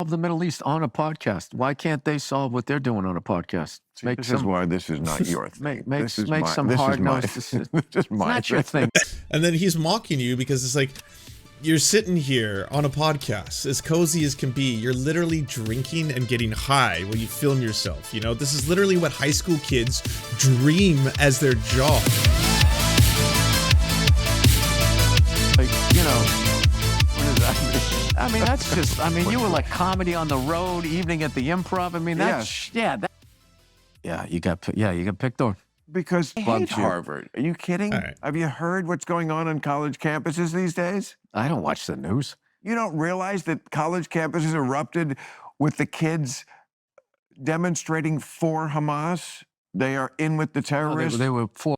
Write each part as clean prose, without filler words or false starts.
Solve the Middle East on a podcast. Why can't they solve what they're doing on a podcast? See, this is why this is not your thing. Make some hard-nosed decisions. This is my It's not your thing. And then he's mocking you because it's like, you're sitting here on a podcast, as cozy as can be. You're literally drinking and getting high while you film yourself. You know, this is literally what high school kids dream as their job. Like, you know, what is that? I mean, that's just, I mean, you were like comedy on the road, evening at the Improv. I mean, that's, you got picked on. Because I hate you. Harvard. Are you kidding? All right. Have you heard what's going on college campuses these days? I don't watch the news. You don't realize that college campuses erupted with the kids demonstrating for Hamas? They are in with the terrorists. They were for.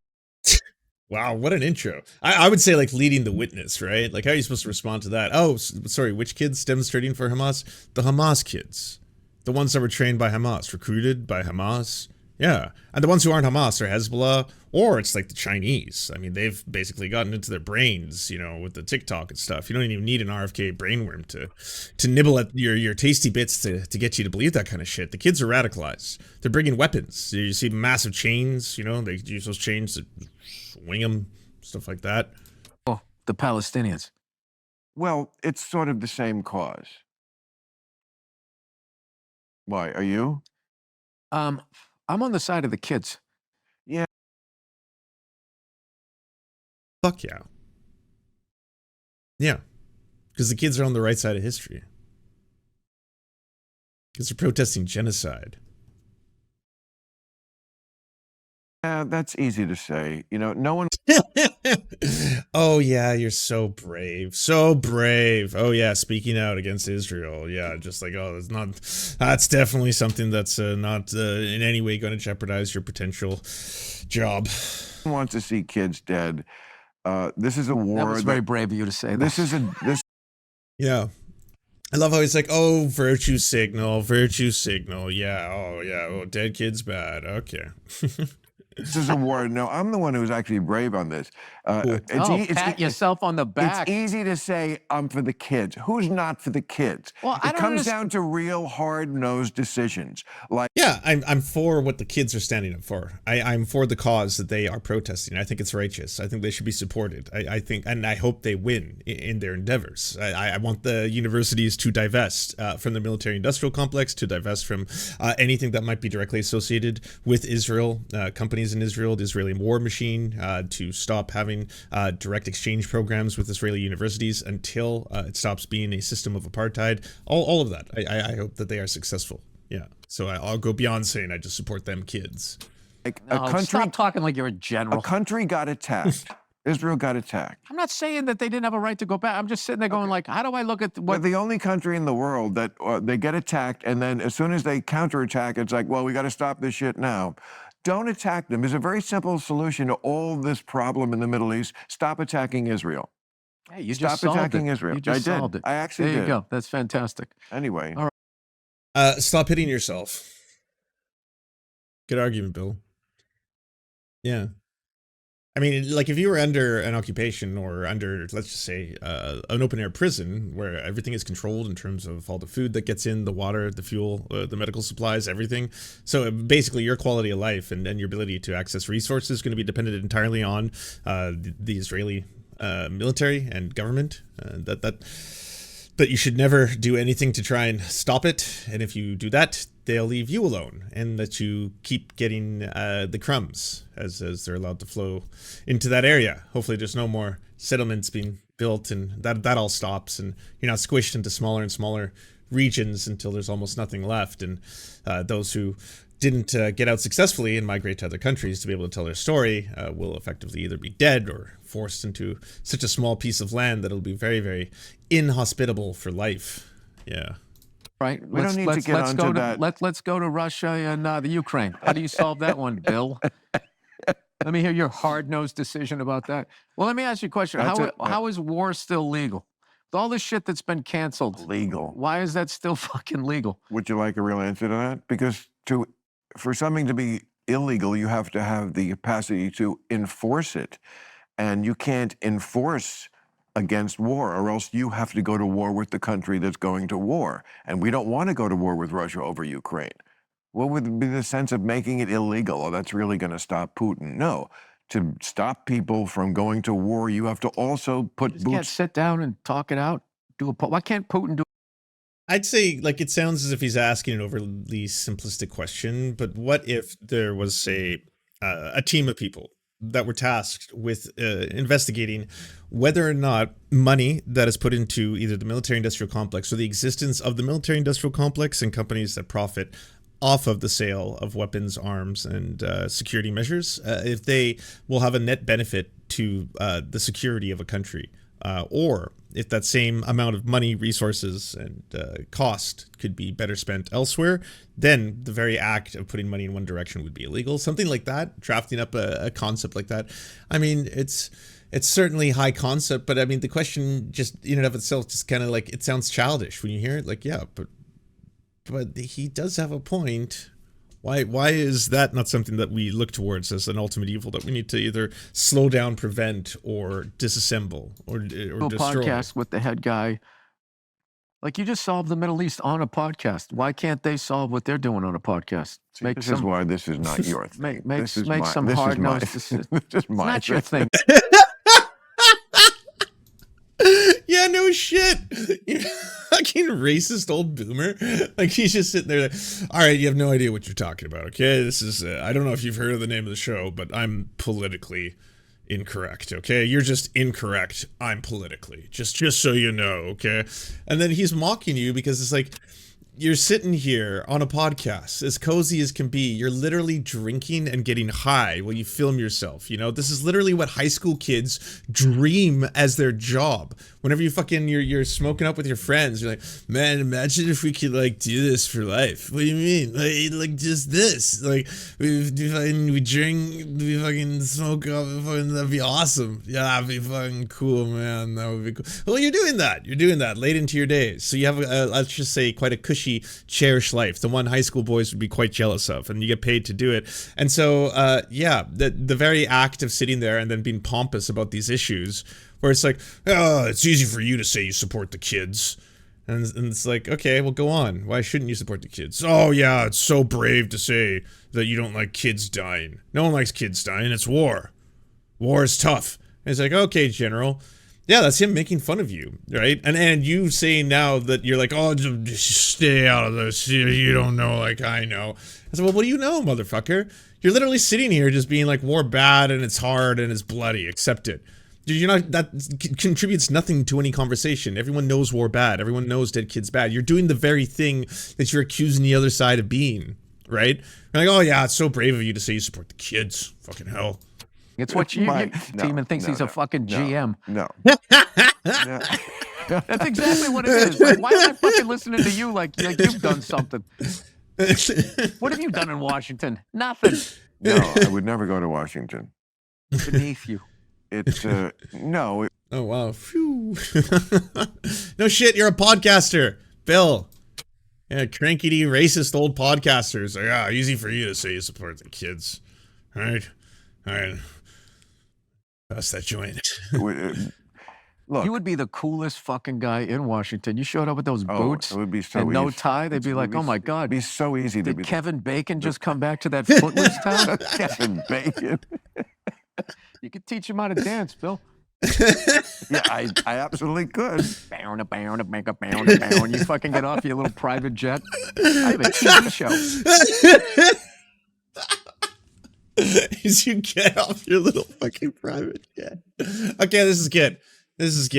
Wow, what an intro. I would say like leading the witness, right? Like, how are you supposed to respond to that? Oh, sorry, which kids demonstrating for Hamas? The Hamas kids. The ones that were trained by Hamas, recruited by Hamas. Yeah, and the ones who aren't Hamas are Hezbollah, or it's like the Chinese. I mean, they've basically gotten into their brains, you know, with the TikTok and stuff. You don't even need an RFK brainworm to nibble at your tasty bits to get you to believe that kind of shit. The kids are radicalized. They're bringing weapons. You see massive chains, you know, they use those chains to swing them, stuff like that. Oh, the Palestinians. Well, it's sort of the same cause. Why, are you? I'm on the side of the kids. Yeah. Fuck yeah. Yeah. Because the kids are on the right side of history. Because they're protesting genocide. Yeah, that's easy to say. You know, no one... Oh, yeah, you're so brave. So brave. Oh, yeah, speaking out against Israel. Yeah, just like, oh, that's definitely something that's not in any way going to jeopardize your potential job. wants to see kids dead. This is a war. That was very brave of you to say that. This is this. Yeah. I love how he's like, oh, virtue signal. Yeah. Oh, yeah. Oh, dead kid's bad. Okay. This is a war. No, I'm the one who's actually brave on this. Cool. Pat yourself on the back. It's easy to say I'm for the kids. Who's not for the kids? Well, it comes down to real hard-nosed decisions. Like, yeah, I'm for what the kids are standing up for. I'm for the cause that they are protesting. I think it's righteous. I think they should be supported. I think, and I hope they win in their endeavors. I want the universities to divest from the military-industrial complex, to divest from anything that might be directly associated with Israel, companies in Israel, the Israeli war machine, to stop having direct exchange programs with Israeli universities until it stops being a system of apartheid. All of that. I hope that they are successful. Yeah. So I'll go beyond saying I just support them kids. Like a country, stop talking like you're a general. A country got attacked. Israel got attacked. I'm not saying that they didn't have a right to go back. I'm just sitting there going like, how do I look at what... They're the only country in the world that they get attacked, and then as soon as they counterattack, it's like, well, we got to stop this shit now. Don't attack them. There's a very simple solution to all this problem in the Middle East. Stop attacking Israel. Hey, you Stop just solved attacking it. Israel. You just solved it. I actually did. There you go. That's fantastic. Anyway. All right. Stop hitting yourself. Good argument, Bill. Yeah. I mean, like if you were under an occupation or under, let's just say, an open air prison where everything is controlled in terms of all the food that gets in, the water, the fuel, the medical supplies, everything. So basically your quality of life and your ability to access resources is going to be dependent entirely on the Israeli military and government. That you should never do anything to try and stop it. And if you do that, they'll leave you alone, and that you keep getting the crumbs as they're allowed to flow into that area. Hopefully there's no more settlements being built, and that all stops, and you're not squished into smaller and smaller regions until there's almost nothing left. And those who didn't get out successfully and migrate to other countries to be able to tell their story will effectively either be dead or forced into such a small piece of land that it'll be very, very inhospitable for life. Yeah. Right. We don't need to get onto that. Let's go to Russia and the Ukraine. How do you solve that one, Bill? Let me hear your hard-nosed decision about that. Well, let me ask you a question. How is war still legal? With all this shit that's been canceled. Legal. Why is that still fucking legal? Would you like a real answer to that? Because for something to be illegal, you have to have the capacity to enforce it. And you can't enforce against war, or else you have to go to war with the country that's going to war. And we don't want to go to war with Russia over Ukraine. What would be the sense of making it illegal? Oh, that's really going to stop Putin. No. To stop people from going to war, you have to also put boots. Can't sit down and talk it out. Why can't Putin do? I'd say, like, it sounds as if he's asking an overly simplistic question, but what if there was a team of people that were tasked with investigating whether or not money that is put into either the military-industrial complex or the existence of the military-industrial complex and companies that profit off of the sale of weapons, arms, and security measures, if they will have a net benefit to the security of a country, or if that same amount of money, resources, and cost could be better spent elsewhere, then the very act of putting money in one direction would be illegal. Something like that, drafting up a concept like that. I mean, it's certainly high concept, but I mean, the question just in and of itself just kind of like, it sounds childish when you hear it. Like, yeah, but he does have a point. Why is that not something that we look towards as an ultimate evil that we need to either slow down, prevent, or disassemble, or destroy? Podcast with the head guy. Like, you just solved the Middle East on a podcast. Why can't they solve what they're doing on a podcast? See, this is why this is not your thing. Make some hard-nosed decisions. This is my not your thing. Yeah, no shit. You fucking racist old boomer. Like, he's just sitting there like, all right, you have no idea what you're talking about, okay? This is, I don't know if you've heard of the name of the show, but I'm politically incorrect, okay? You're just incorrect. I'm politically. Just so you know, okay? And then he's mocking you because it's like, you're sitting here on a podcast, as cozy as can be. You're literally drinking and getting high while you film yourself. You know, this is literally what high school kids dream as their job. Whenever you fucking, you're smoking up with your friends, you're like, man, imagine if we could like do this for life. What do you mean? Like just this. Like we drink, we fucking smoke up, that'd be awesome. Yeah, that'd be fucking cool, man. That would be cool. Well, you're doing that. You're doing that late into your days. So you have, let's just say, quite a cushy, cherished life. The one high school boys would be quite jealous of, and you get paid to do it. And so, yeah, the very act of sitting there and then being pompous about these issues, where it's like, oh, it's easy for you to say you support the kids. And it's like, okay, well, go on. Why shouldn't you support the kids? Oh, yeah, it's so brave to say that you don't like kids dying. No one likes kids dying. It's war. War is tough. And it's like, okay, General. Yeah, that's him making fun of you, right? And you saying now that you're like, oh, just stay out of this. You don't know like I know. I said, well, what do you know, motherfucker? You're literally sitting here just being like, war bad and it's hard and it's bloody. Accept it. You're not, that contributes nothing to any conversation. Everyone knows war bad. Everyone knows dead kids bad. You're doing the very thing that you're accusing the other side of being, right? You're like, oh yeah, it's so brave of you to say you support the kids. Fucking hell. It's what Demon thinks he's a fucking GM. No. That's exactly what it is. Like, why am I fucking listening to you like you've done something? What have you done in Washington? Nothing. No, I would never go to Washington. Beneath you. It's no. Oh wow. Phew. No shit, you're a podcaster, Bill. Yeah, cranky, racist old podcasters. Like, yeah, easy for you to say you support the kids. All right. Pass that joint. Look, you would be the coolest fucking guy in Washington. You showed up with those boots it would be so and no easy. tie. They'd be like, oh my God. It'd be so easy to Did be Kevin Bacon just come back to that Footloose town? Kevin Bacon. You could teach him how to dance, Bill. Yeah, I absolutely could. You fucking get off your little private jet. I have a TV show. As you get off your little fucking private jet. Okay, this is good. This is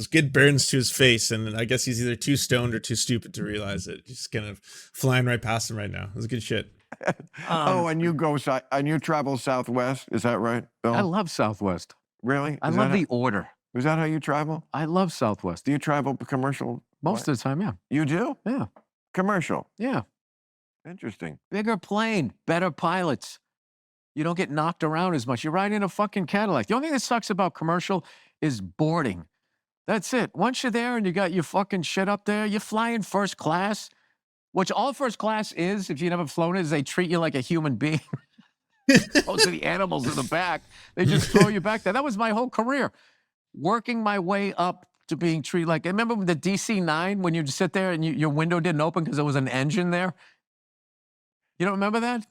good burns to his face, and I guess he's either too stoned or too stupid to realize it. He's kind of flying right past him right now. This is good shit. And you travel Southwest, is that right, Bill? I love Southwest. Really? I love the order. Is that how you travel? I love Southwest. Do you travel commercial? Most of the time, yeah. You do? Yeah. Commercial? Yeah. Interesting. Bigger plane, better pilots. You don't get knocked around as much. You ride in a fucking Cadillac. The only thing that sucks about commercial is boarding. That's it. Once you're there and you got your fucking shit up there, you fly in first class, which all first class is, if you've never flown it, is they treat you like a human being. Most of the animals in the back, they just throw you back there. That was my whole career. working my way up to being treated like, I remember the DC-9 when you'd sit there and your window didn't open because there was an engine there? You don't remember that?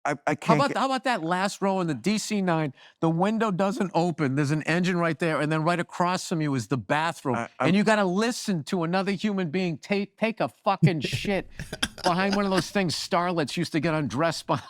I How can't. about that last row in the DC-9? The window doesn't open. There's an engine right there, and then right across from you is the bathroom. And you got to listen to another human being take a fucking shit behind one of those things starlets used to get undressed behind.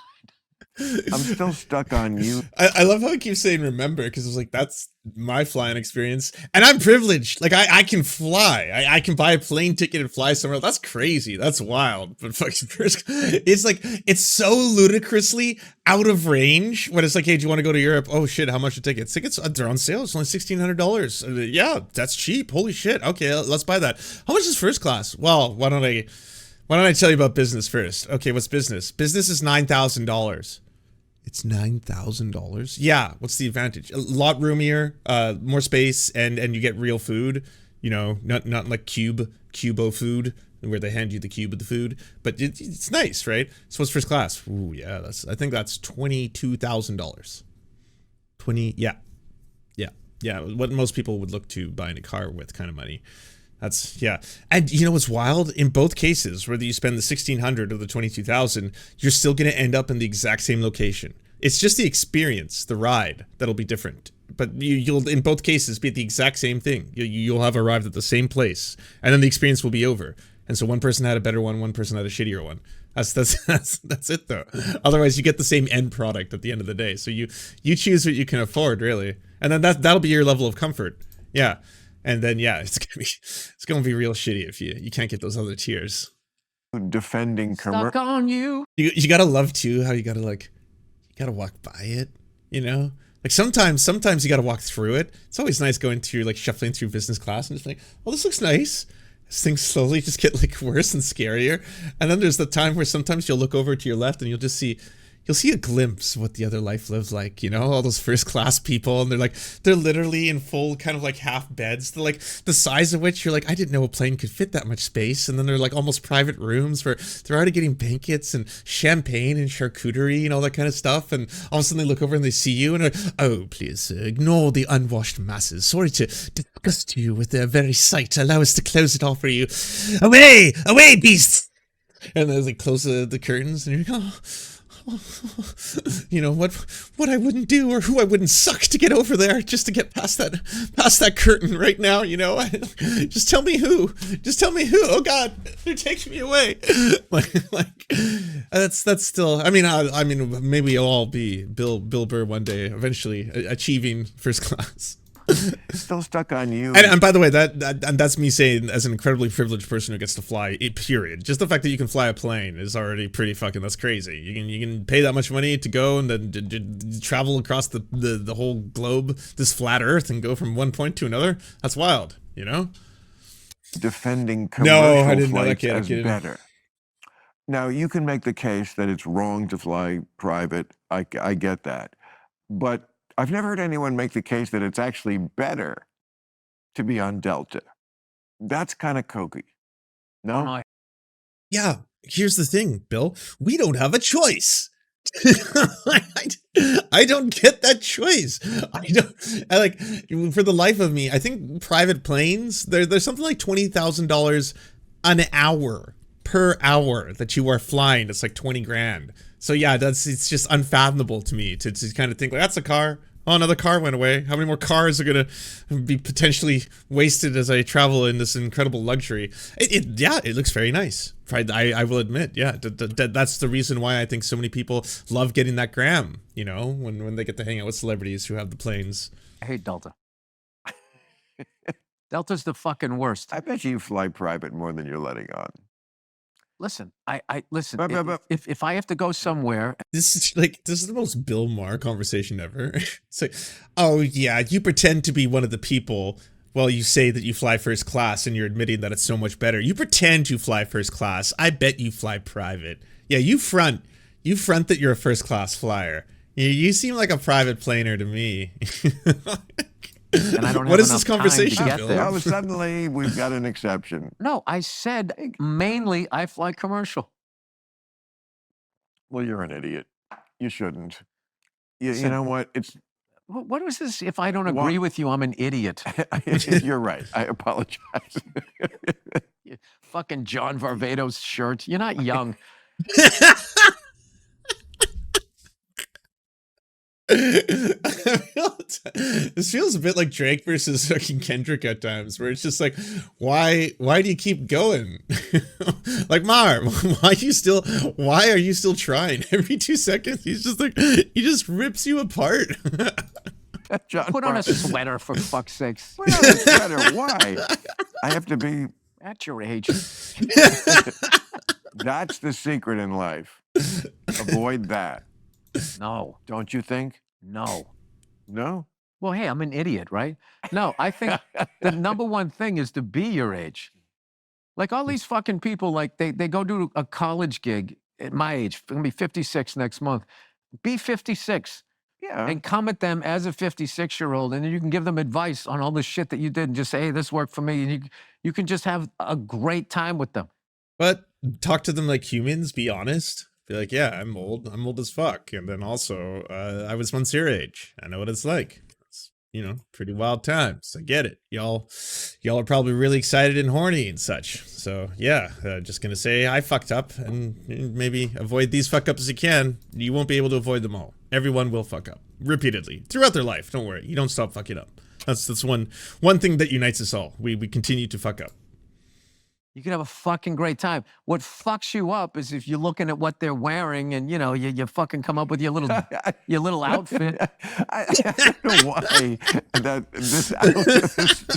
I'm still stuck on you. I love how he keeps saying remember, because it's like, that's my flying experience. And I'm privileged. Like, I can fly. I can buy a plane ticket and fly somewhere else. That's crazy. That's wild. But fucking first, it's like, it's so ludicrously out of range when it's like, hey, do you want to go to Europe? Oh shit, how much are tickets? Tickets, they're on sale. It's only $1,600. Yeah, that's cheap. Holy shit. Okay, let's buy that. How much is first class? Well, why don't I tell you about business first? Okay, what's business? Business is $9,000. It's $9,000. Yeah, what's the advantage? A lot roomier, more space, and you get real food. You know, not like cubo food where they hand you the cube of the food, but it's nice, right? So what's first class? Ooh, yeah, I think that's $22,000. Yeah. What most people would look to buying a car with kind of money. That's, yeah. And you know what's wild? In both cases, whether you spend the $1,600 or the $22,000, you're still going to end up in the exact same location. It's just the experience, the ride, that'll be different. But you'll, in both cases, be at the exact same thing. You'll have arrived at the same place, and then the experience will be over. And so one person had a better one person had a shittier one. That's it though. Otherwise, you get the same end product at the end of the day. So you choose what you can afford, really, and then that'll be your level of comfort. Yeah. And then, yeah, it's gonna be real shitty if you can't get those other tiers. Defending Stuck on you. You gotta love too how you gotta walk by it, you know? Like sometimes you gotta walk through it. It's always nice going through, like, shuffling through business class and just like, oh, this looks nice. As things slowly just get like worse and scarier. And then there's the time where sometimes you'll look over to your left and you'll see a glimpse of what the other life lives like, you know, all those first class people, and they're literally in full kind of like half beds. They're like the size of which you're like, I didn't know a plane could fit that much space. And then they're like almost private rooms where they're already getting banquets and champagne and charcuterie and all that kind of stuff. And all of a sudden they look over and they see you and they're like, oh, please ignore the unwashed masses. Sorry to disgust you with their very sight. Allow us to close it all for you. Away, beasts. And then they close the curtains and you're like, oh, you know what I wouldn't do or who I wouldn't suck to get over there just to get past that curtain right now, you know. Just tell me who. Oh God, they're taking me away. like that's still. I mean, maybe you'll all be Bill Burr one day, eventually achieving first class. Still stuck on you. And by the way, that's me saying as an incredibly privileged person who gets to fly, period. Just the fact that you can fly a plane is already pretty fucking, that's crazy. You can pay that much money to go and then travel across the whole globe, this flat earth, and go from one point to another. That's wild, you know? Defending commercial flights as better. Now, you can make the case that it's wrong to fly private. I get that. But I've never heard anyone make the case that it's actually better to be on Delta. That's kind of kooky. No? Yeah, here's the thing, Bill. We don't have a choice. I don't get that choice. For the life of me, I think private planes, there's something like $20,000 an hour per hour that you are flying. It's like 20 grand. So yeah, it's just unfathomable to me to kind of think like, that's a car. Oh, another car went away. How many more cars are gonna be potentially wasted as I travel in this incredible luxury? It looks very nice. I will admit, yeah, that's the reason why I think so many people love getting that gram. You know, when they get to hang out with celebrities who have the planes. I hate Delta. Delta's the fucking worst. I bet you fly private more than you're letting on. Listen, listen. If I have to go somewhere, this is the most Bill Maher conversation ever. It's like, oh yeah, you pretend to be one of the people. Well, you say that you fly first class, and you're admitting that it's so much better. You pretend you fly first class. I bet you fly private. Yeah, you front that you're a first class flyer. You seem like a private planer to me. And I don't have what is this conversation, Bill? Well, suddenly we've got an exception. No, I said mainly I fly commercial. Well, you're an idiot. You shouldn't. You know what? What was this? If I don't agree with you, I'm an idiot. You're right. I apologize. You fucking John Varvatos shirt. You're not young. This feels a bit like Drake versus fucking Kendrick at times, where it's just like, why do you keep going? Like, Maher, why are you still trying? Every 2 seconds, he's just like, he just rips you apart. Put on a sweater, for fuck's sakes. Put on a sweater. Why? I have to be at your age. That's the secret in life. Avoid that. No. Don't you think? No. No? Well, hey, I'm an idiot, right? No, I think the number one thing is to be your age. Like all these fucking people, like they go do a college gig at my age. I'm gonna be 56 next month. Be 56. Yeah. And come at them as a 56-year-old, and then you can give them advice on all the shit that you did and just say, hey, this worked for me. And you can just have a great time with them. But talk to them like humans, be honest. Be like, yeah, I'm old as fuck. And then also, I was once your age. I know what it's like. It's, you know, pretty wild times. I get it. Y'all are probably really excited and horny and such. So yeah, just gonna say I fucked up, and maybe avoid these fuck ups as you can. You won't be able to avoid them all. Everyone will fuck up repeatedly throughout their life. Don't worry. You don't stop fucking up. That's one thing that unites us all. We continue to fuck up. You can have a fucking great time. What fucks you up is if you're looking at what they're wearing and, you know, you fucking come up with your little outfit. I don't know why that this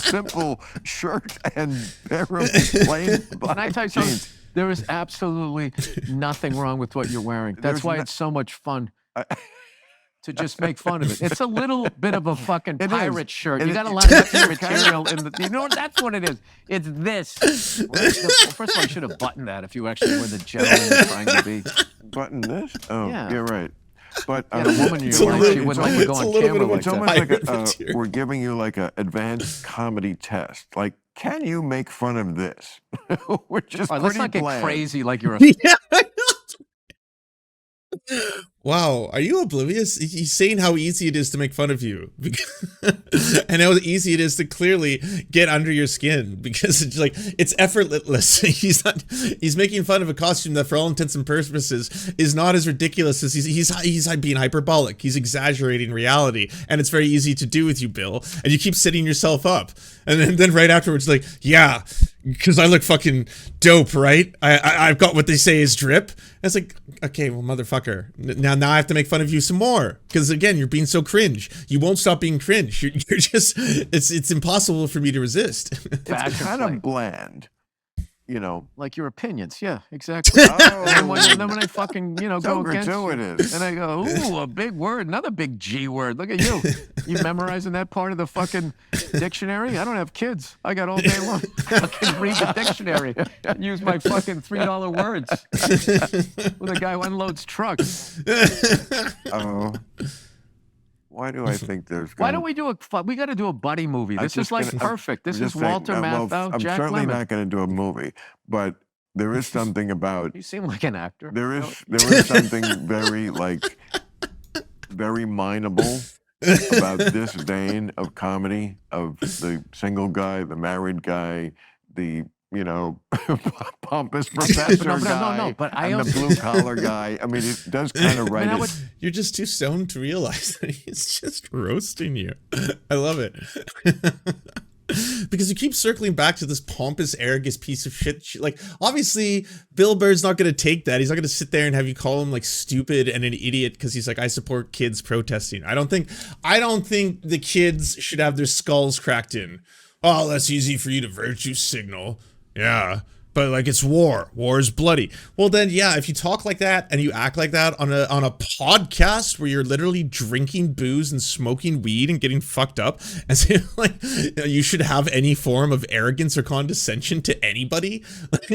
simple shirt and pair of plain black Can I tell you jeans. something? There is absolutely nothing wrong with what you're wearing. That's why it's so much fun to just make fun of it. It's a little bit of a fucking pirate shirt. You got a lot of material in the. You know, that's what it is. It's this. Well, first of all, you should have buttoned that if you actually were the gentleman you're trying to be. Button this? Oh, Yeah. you're right. But The woman you like, she wouldn't like to go on camera like it's almost that. like we're giving you like an advanced comedy test. Like, can you make fun of this? Which is All right, let's not get crazy like you're a. Yeah, I know. Wow, are you oblivious? He's saying how easy it is to make fun of you, and how easy it is to clearly get under your skin, because it's like it's effortless. He's making fun of a costume that, for all intents and purposes, is not as ridiculous as he's being hyperbolic. He's exaggerating reality, and it's very easy to do with you, Bill. And you keep setting yourself up, and then right afterwards, like, yeah, because I look fucking dope, right? I've got what they say is drip. And it's like, okay, well, motherfucker, now I have to make fun of you some more, because again, you're being so cringe. You won't stop being cringe. You're just, it's impossible for me to resist. It's kind of bland, you know. Like your opinions, yeah, exactly. Oh, and then when I fucking, you know, so go against you, gratuitous. and I go, ooh, a big word, another big G word. Look at you. You memorizing that part of the fucking dictionary? I don't have kids. I got all day long. I can read the dictionary and use my fucking $3 words with a guy who unloads trucks. Oh. Why do I think there's? Why don't we do we got to do a buddy movie. This is like perfect. This is Walter Matthau, I'm Jack certainly Lemmon. not going to do a movie, but there is something about. You seem like an actor. There is something very very mineable about this vein of comedy, of the single guy, the married guy, the, you know, pompous professor guy, but and the blue collar guy. I mean, it does kind of write it. You're just too stoned to realize that he's just roasting you. I love it. Because you keep circling back to this pompous, arrogant piece of shit. Like, obviously, Bill Burr's not going to take that. He's not going to sit there and have you call him like stupid and an idiot because he's like, I support kids protesting. I don't think the kids should have their skulls cracked in. Oh, that's easy for you to virtue signal. Yeah. But like, it's war. War is bloody. Well, then, yeah, if you talk like that and you act like that on a podcast where you're literally drinking booze and smoking weed and getting fucked up, as if like you should have any form of arrogance or condescension to anybody, like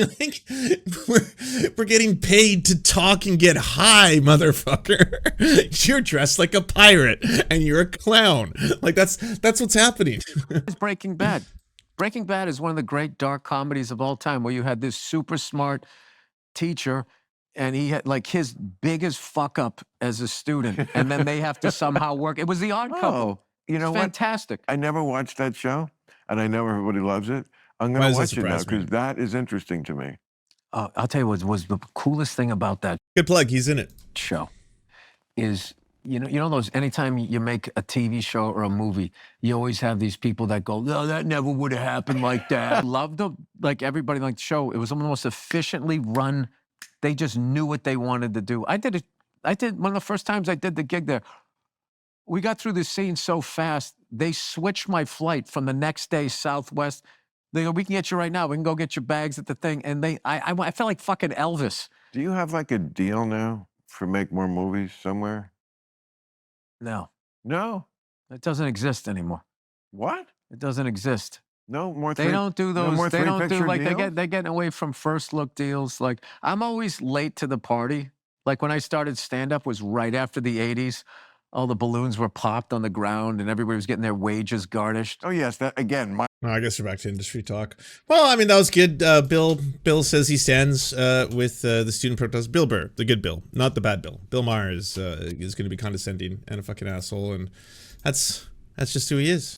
we're getting paid to talk and get high, motherfucker. You're dressed like a pirate and you're a clown. Like that's what's happening. It's Breaking Bad. Breaking Bad is one of the great dark comedies of all time, where you had this super smart teacher and he had like his biggest fuck up as a student, and then they have to somehow work. It was The Odd Couple. Oh, you know what? Fantastic. I never watched that show, and I know everybody loves it. I'm Why going does to that watch it now surprise me? because that is interesting to me. I'll tell you what was the coolest thing about that Good plug. He's in it. show is, you know those, anytime you make a TV show or a movie, you always have these people that go, no, that never would have happened like that. Loved them, like everybody liked the show. It was one of the most efficiently run. They just knew what they wanted to do. I did one of the first times I did the gig there. We got through the scene so fast, they switched my flight from the next day, Southwest. They go, we can get you right now. We can go get your bags at the thing. And I felt like fucking Elvis. Do you have like a deal now for make more movies somewhere? No, No. it doesn't exist anymore. What? It doesn't exist. No more. They don't do those. more They don't do three-picture like deals? they're getting away from first look deals. Like I'm always late to the party. Like when I started stand up was right after the 80s. All the balloons were popped on the ground and everybody was getting their wages garnished. Oh yes, that again. Oh, I guess we're back to industry talk. Well, I mean, that was good. Bill says he stands with the student protest. Bill Burr, the good Bill, not the bad Bill. Bill Maher is going to be condescending and a fucking asshole, and that's just who he is.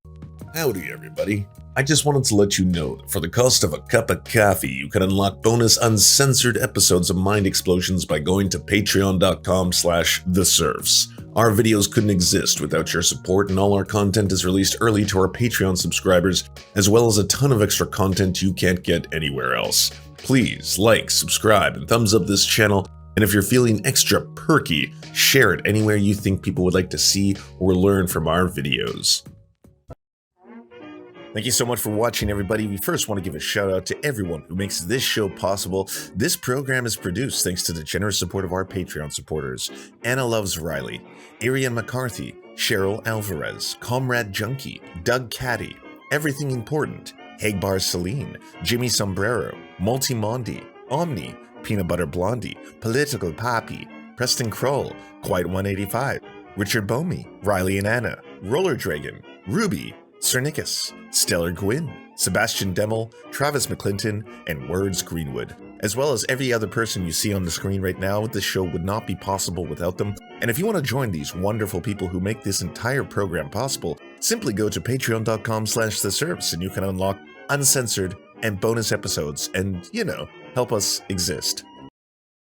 Howdy, everybody. I just wanted to let you know that for the cost of a cup of coffee, you can unlock bonus uncensored episodes of Mind Explosions by going to patreon.com/the Serfs. Our videos couldn't exist without your support, and all our content is released early to our Patreon subscribers, as well as a ton of extra content you can't get anywhere else. Please like, subscribe, and thumbs up this channel, and if you're feeling extra perky, share it anywhere you think people would like to see or learn from our videos. Thank you so much for watching, everybody. We first want to give a shout out to everyone who makes this show possible. This program is produced thanks to the generous support of our Patreon supporters: Anna Loves Riley, Arian McCarthy, Cheryl Alvarez, Comrade Junkie, Doug Caddy, Everything Important, Hagbar Celine, Jimmy Sombrero, Multi Mondi, Omni, Peanut Butter Blondie, Political Poppy, Preston Kroll, Quiet 185, Richard Bomey, Riley and Anna, Roller Dragon, Ruby, Cernicus, Stellar Gwyn, Sebastian Demmel, Travis McClinton, and Words Greenwood, as well as every other person you see on the screen right now. This show would not be possible without them. And if you want to join these wonderful people who make this entire program possible, simply go to patreon.com/the Serfs and you can unlock uncensored and bonus episodes and, help us exist.